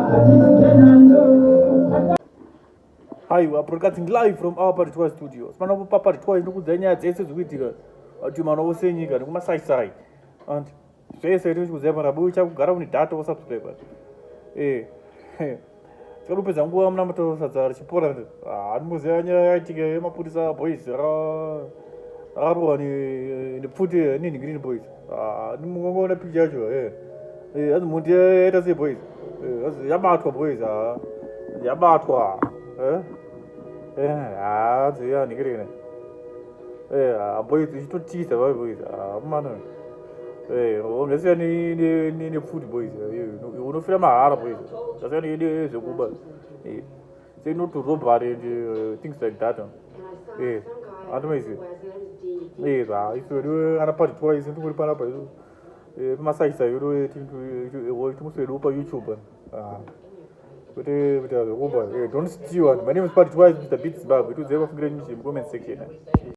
Hi, we are broadcasting live from our Paritwa studios. Mana upa Paritwa ndokuzanya dzese zvikuitika. Ati mana osenyika nekumasaisai. And zvese tiri kuziva rabucha kugara une data usubscribe. Tikapedza nguva muna matosadza richipora ndinoziva nyaya yaitika yemapurisa boys akarohwa nepfuti nini green boys. Ndimongoona picha yacho. Azi Mhondi yaita sei boys. Azi yabatwa boys. Yabatwa. Ziya ningirine. Boys ichitotisa boys. Mano. Ngesiya ni food boys. Unofira mahara boys. Ngesiya ni zekuba. Say no to robbery and things like that. Atomezi. Isso anapati twice into kuri para para. Masaisa yoro timuswedu pa YouTube. Don't steal. My name is Patrick Wise, Mr. Beats Bab. We do the comment section.